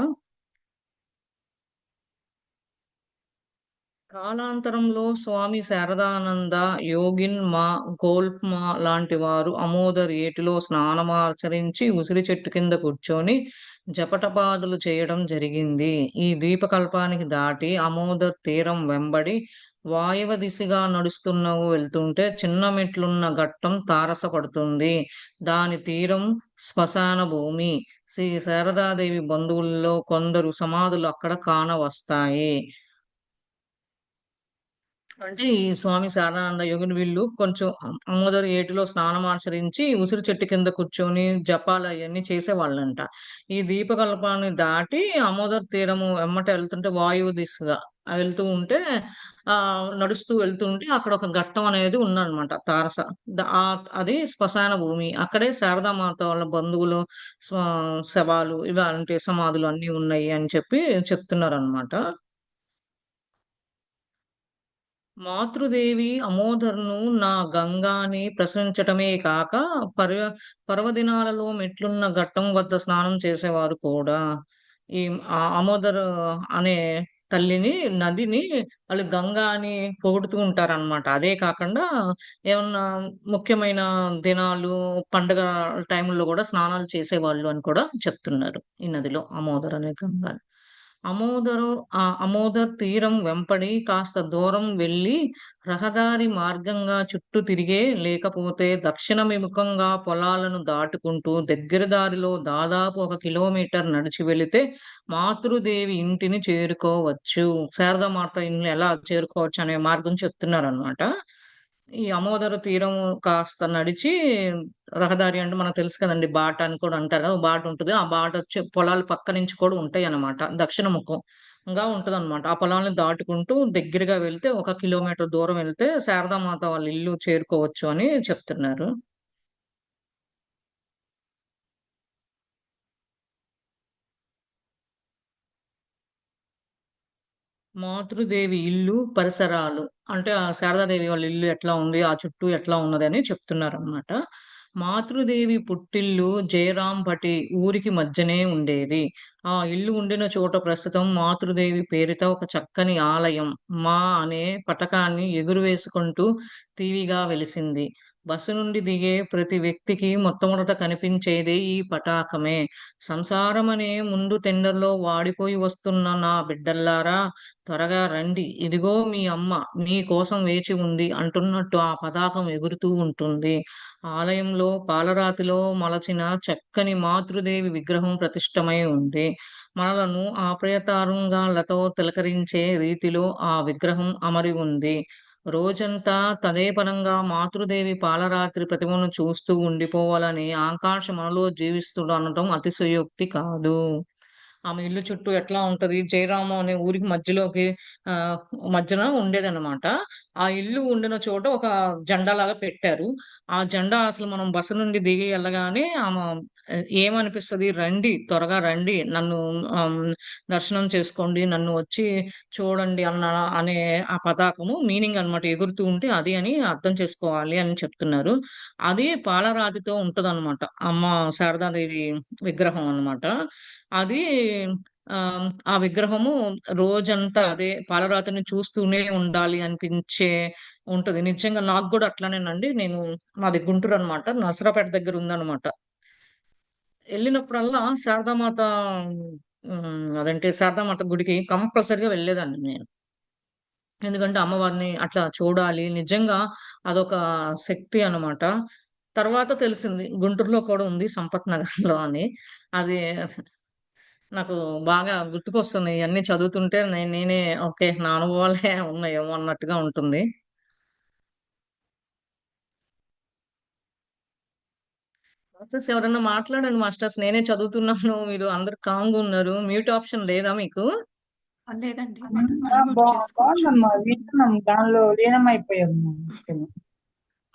కాలాంతరంలో స్వామి శారదానంద, యోగిన్ మా, గోల్ఫ్మా లాంటి వారు అమోదర్ ఏటిలో స్నానమాచరించి ఉసిరి చెట్టు కింద కూర్చొని జపటపాదులు చేయడం జరిగింది. ఈ ద్వీపకల్పానికి దాటి అమోదర్ తీరం వెంబడి వాయవ దిశగా నడుస్తున్నవు వెళ్తుంటే చిన్న మెట్లున్న ఘట్టం తారసపడుతుంది. దాని తీరం శ్మశాన భూమి. శ్రీ శారదాదేవి బంధువుల్లో కొందరు సమాధులు అక్కడ కానవస్తాయి. అంటే ఈ స్వామి శారదానంద యోగిని వీళ్ళు కొంచెం అమ్మోదరి ఏటిలో స్నానం ఆచరించి ఉసిరి చెట్టు కింద కూర్చొని జపాలు అవన్నీ చేసేవాళ్ళంట. ఈ దీపకల్పాన్ని దాటి అమోదర్ తీరము వెమ్మట వెళ్తుంటే వాయువు దిశగా వెళ్తూ ఉంటే నడుస్తూ వెళ్తుంటే అక్కడ ఒక ఘట్టం అనేది ఉందన్నమాట. తారస అది శ్మశాన భూమి. అక్కడే శారదామాత వాళ్ళ బంధువులు శవాలు ఇలాంటి సమాధులు అన్ని ఉన్నాయి అని చెప్పి చెప్తున్నారు అనమాట. మాతృదేవి అమోదర్ను నా గంగాని ప్రశ్నించటమే కాక పర్వ పర్వదినాలలో మెట్లున్న ఘట్టం వద్ద స్నానం చేసేవారు కూడా. ఈ అమోదర్ అనే తల్లిని, నదిని వాళ్ళు గంగా అని పొగుడుతూ ఉంటారన్నమాట. అదే కాకుండా ఏమన్నా ముఖ్యమైన దినాలు, పండుగ టైంలో కూడా స్నానాలు చేసేవాళ్ళు అని కూడా చెప్తున్నారు ఈ నదిలో, అమోదర్ అనే గంగా. అమోదరు అమోదర్ తీరం వెంపడి కాస్త దూరం వెళ్ళి రహదారి మార్గంగా చుట్టూ తిరిగే, లేకపోతే దక్షిణాభిముఖంగా పొలాలను దాటుకుంటూ దగ్గర దారిలో దాదాపు 1 కిలోమీటర్ నడిచి వెళితే మాతృదేవి ఇంటిని చేరుకోవచ్చు. శారదామాత ఇంటిని ఎలా చేరుకోవచ్చు అనే మార్గం చెప్తున్నారనమాట. ఈ అమోదర తీరం కాస్త నడిచి రహదారి అంటే మనకు తెలుసు కదండీ! బాట అని కూడా అంటారు కదా! బాట ఉంటది. ఆ బాట వచ్చి పొలాల పక్క నుంచి కూడా ఉంటాయన్నమాట. దక్షిణ ముఖంగా ఉంటదన్నమాట. ఆ పొలాలను దాటుకుంటూ దగ్గరగా వెళ్తే 1 కిలోమీటర్ దూరం వెళ్తే శారదామాత వాళ్ళ ఇల్లు చేరుకోవచ్చు అని చెప్తున్నారు. మాతృదేవి ఇల్లు, పరిసరాలు. అంటే ఆ శారదాదేవి వాళ్ళ ఇల్లు ఎట్లా ఉంది? ఆ చుట్టూ ఎట్లా ఉన్నదని చెప్తున్నారనమాట. మాతృదేవి పుట్టిల్లు జయరాంపటి ఊరికి మధ్యనే ఉండేది. ఆ ఇల్లు ఉండిన చోట ప్రస్తుతం మాతృదేవి పేరిట ఒక చక్కని ఆలయం, మా అనే పటకాన్ని ఎగురువేసుకుంటూ టీవీగా వెలిసింది. బస్సు నుండి దిగే ప్రతి వ్యక్తికి మొట్టమొదట కనిపించేదే ఈ పటాకమే. సంసారమనే ముందు టెండర్‌లో వాడిపోయి వస్తున్న నా బిడ్డల్లారా! త్వరగా రండి. ఇదిగో మీ అమ్మ మీకోసం వేచి ఉంది అంటున్నట్టు ఆ పతాకం ఎగురుతూ ఉంటుంది. ఆలయంలో పాలరాతిలో మలచిన చక్కని మాతృదేవి విగ్రహం ప్రతిష్టమై ఉంది. మనలను ఆప్యాయతరంగాలతో తిలకరించే రీతిలో ఆ విగ్రహం అమరి ఉంది. రోజంతా తదే పనంగా మాతృదేవి పాలరాత్రి ప్రతిమను చూస్తూ ఉండిపోవాలని ఆకాంక్ష మనలో జీవిస్తుందనటం అతిశయోక్తి కాదు. ఆమె ఇల్లు చుట్టూ ఎట్లా ఉంటది, జయరామం అనే ఊరికి మధ్యలోకి ఆ మధ్యన ఉండేదన్నమాట. ఆ ఇల్లు ఉండిన చోట ఒక జెండా లాగా పెట్టారు. ఆ జెండా అసలు మనం బస్సు నుండి దిగి వెళ్ళగానే ఆమె ఏమనిపిస్తది, రండి త్వరగా రండి, నన్ను ఆమ్, దర్శనం చేసుకోండి, నన్ను వచ్చి చూడండి అనే ఆ పతాకము మీనింగ్ అన్నమాట. ఎగురుతూ ఉంటే అది అని అర్థం చేసుకోవాలి అని చెప్తున్నారు. అది పాలరాతితో ఉంటదన్నమాట. అమ్మ శారదాదేవి విగ్రహం అన్నమాట. అది ఆ ఆ విగ్రహము రోజంతా అదే పాలరాతిని చూస్తూనే ఉండాలి అనిపించే ఉంటది. నిజంగా నాకు కూడా అట్లానేనండి. నేను మాది గుంటూరు అన్నమాట. నసరాపేట దగ్గర ఉందన్నమాట. వెళ్ళినప్పుడల్లా శారదామాత అదంటే శారదామాత గుడికి కంపల్సరిగా వెళ్ళేదాన్ని నేను. ఎందుకంటే అమ్మవారిని అట్లా చూడాలి. నిజంగా అదొక శక్తి అన్నమాట. తర్వాత తెలిసింది గుంటూరులో కూడా ఉంది సంపత్ నగర్‌లో అని. అది నాకు బాగా గుర్తుకొస్తున్నాయి. ఇయన్నీ చదువుతుంటే నేనే ఓకే. నా అనుభవాలే ఉన్నాయేమో అన్నట్టుగా ఉంటుంది. మాస్టర్స్ ఎవరన్నా మాట్లాడండి మాస్టర్స్. నేనే చదువుతున్నాను. మీరు అందరూ కామ్‌గా ఉన్నారు. మ్యూట్ ఆప్షన్ లేదా మీకు? లేదండి. ఆ! అన్‌మ్యూట్ చేసుకోవచ్చు. బాగుందమ్మా. వింటున్నాం. దానిలో లీనమైపోయాము. ఓకేనా.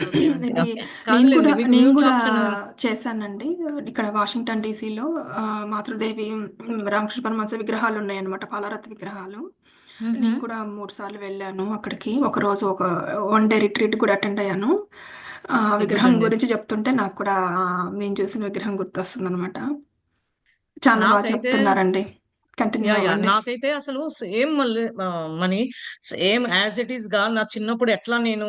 ఓకే. ఓకే. ఇది ఓకే. కాదులెండి. మీకు నేను మ్యూట్ కూడా ఆప్షన్ చేశానండి. ఇక్కడ వాషింగ్టన్ డీసీలో మాతృదేవి, రామకృష్ణ పరమహంస విగ్రహాలు ఉన్నాయన్నమాట. పాలరాతి విగ్రహాలు. హుహు. నేను కూడా 3 సార్లు వెళ్ళాను అక్కడికి. ఒకరోజు ఒక వన్ డే రిట్రీట్ కూడా అటెండ్ అయ్యాను. ఓకే. గుడ్ విగ్రహం అండి. గురించి చెప్తుంటే నాకు కూడా నేను చూసిన విగ్రహం గుర్తొస్తుందన్నమాట. చాలా బాగా నాకైతే చెప్తున్నారండి. Continue yeah! యాహ్! అవ్వండి. నాకైతే అసలు సేమ్ మళ్ళీ మనీ సేమ్ యాజ్ ఇట్ ఈస్‌గా నా చిన్నప్పుడు ఎట్లా నేను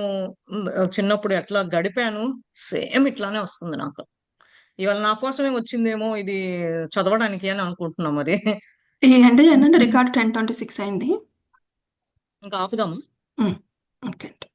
చిన్నప్పుడు ఎట్లా గడిపాను, సేమ్ ఇట్లానే వస్తుంది నాకు. ఇవాళ నా కోసమే వచ్చిందేమో ఇది చదవడానికి అని అనుకుంటున్నా మరి. ఏంటంటే రికార్డ్ 10:26 అయింది. ఇంకా ఆపుదామా? హ్మ్. ఓకే అండి.